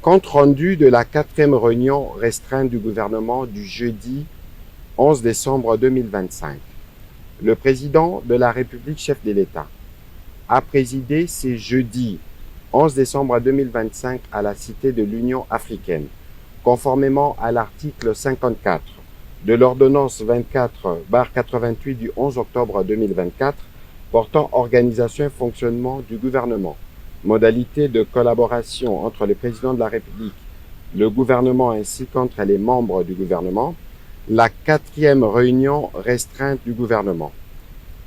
Compte rendu de la 4e réunion restreinte du gouvernement du jeudi 11 décembre 2025. Le président de la République, chef de l'État, a présidé ce jeudi 11 décembre 2025 à la Cité de l'Union africaine, conformément à l'article 54 de l'ordonnance 24/88 du 11 octobre 2024 portant organisation et fonctionnement du gouvernement, modalités de collaboration entre le président de la République, le gouvernement ainsi qu'entre les membres du gouvernement, la 4e réunion restreinte du gouvernement.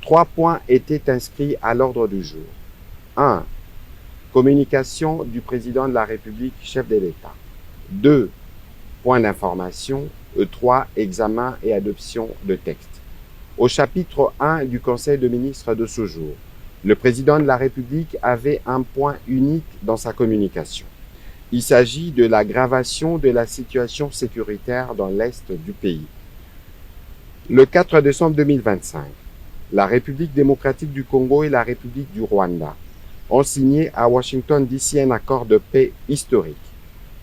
3 points étaient inscrits à l'ordre du jour. 1. Communication du président de la République, chef de l'État. 2. Points d'information. 3. Examen et adoption de texte. Au chapitre 1 du Conseil de ministres de ce jour, le président de la République avait un point unique dans sa communication. Il s'agit de l'aggravation de la situation sécuritaire dans l'Est du pays. Le 4 décembre 2025, la République démocratique du Congo et la République du Rwanda ont signé à Washington DC un accord de paix historique,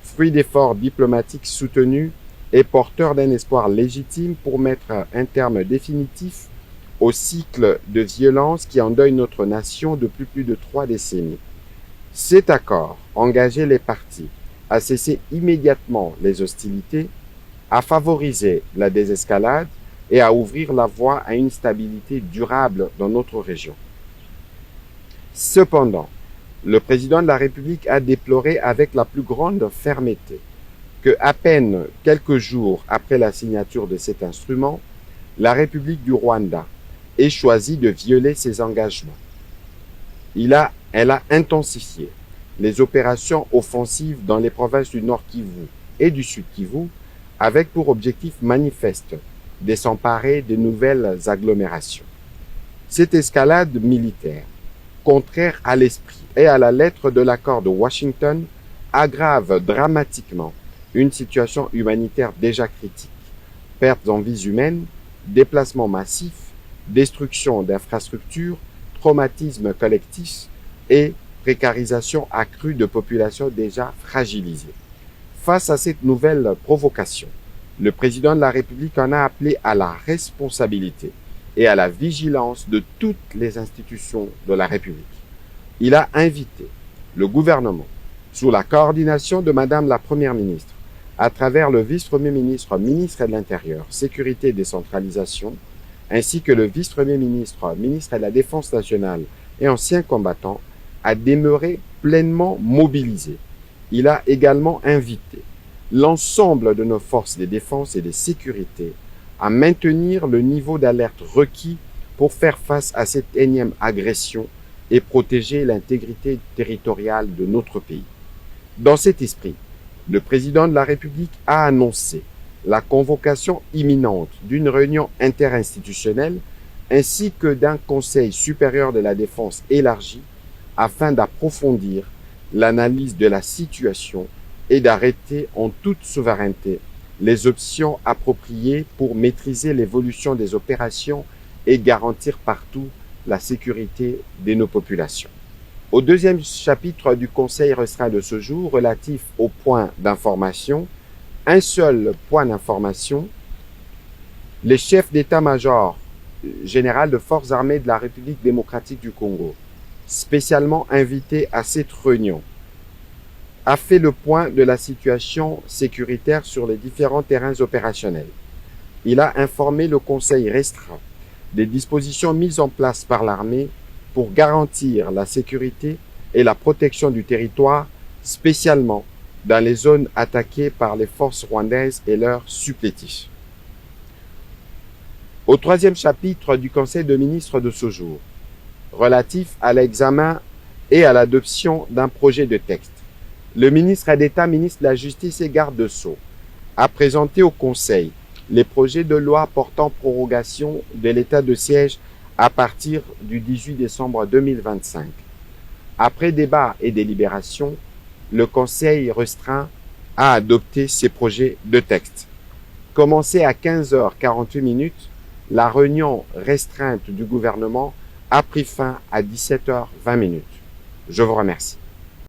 fruit d'efforts diplomatiques soutenus et porteur d'un espoir légitime pour mettre un terme définitif au cycle de violence qui endeuille notre nation depuis plus de 3 décennies. Cet accord engageait les parties à cesser immédiatement les hostilités, à favoriser la désescalade et à ouvrir la voie à une stabilité durable dans notre région. Cependant, le président de la République a déploré avec la plus grande fermeté que, à peine quelques jours après la signature de cet instrument, la République du Rwanda ait choisi de violer ses engagements. Elle a intensifié les opérations offensives dans les provinces du Nord Kivu et du Sud Kivu avec pour objectif manifeste de s'emparer de nouvelles agglomérations. Cette escalade militaire, contraire à l'esprit et à la lettre de l'accord de Washington, aggrave dramatiquement une situation humanitaire déjà critique. Pertes en vies humaines, déplacements massifs, destruction d'infrastructures, traumatisme collectif et précarisation accrue de populations déjà fragilisées. Face à cette nouvelle provocation, le président de la République en a appelé à la responsabilité et à la vigilance de toutes les institutions de la République. Il a invité le gouvernement, sous la coordination de Madame la Première ministre, à travers le vice-premier ministre, ministre de l'Intérieur, Sécurité et Décentralisation, ainsi que le vice-premier ministre, ministre de la Défense nationale et ancien combattant, à demeurer pleinement mobilisés. Il a également invité l'ensemble de nos forces de défense et de sécurité à maintenir le niveau d'alerte requis pour faire face à cette énième agression et protéger l'intégrité territoriale de notre pays. Dans cet esprit, le président de la République a annoncé la convocation imminente d'une réunion interinstitutionnelle ainsi que d'un Conseil supérieur de la défense élargi afin d'approfondir l'analyse de la situation et d'arrêter en toute souveraineté les options appropriées pour maîtriser l'évolution des opérations et garantir partout la sécurité de nos populations. Au 2e chapitre du Conseil restreint de ce jour, relatif aux points d'information, un seul point d'information, les chefs d'état-major général de forces armées de la République démocratique du Congo, spécialement invité à cette réunion, a fait le point de la situation sécuritaire sur les différents terrains opérationnels. Il a informé le Conseil restreint des dispositions mises en place par l'armée pour garantir la sécurité et la protection du territoire, spécialement dans les zones attaquées par les forces rwandaises et leurs supplétifs. Au 3e chapitre du Conseil de ministres de ce jour, relatif à l'examen et à l'adoption d'un projet de texte, le ministre d'État, ministre de la Justice et garde de Sceaux a présenté au Conseil les projets de loi portant prorogation de l'état de siège à partir du 18 décembre 2025. Après débat et délibération, le Conseil restreint a adopté ces projets de texte. Commencé à 15h48, la réunion restreinte du gouvernement a pris fin à 17h20. Je vous remercie.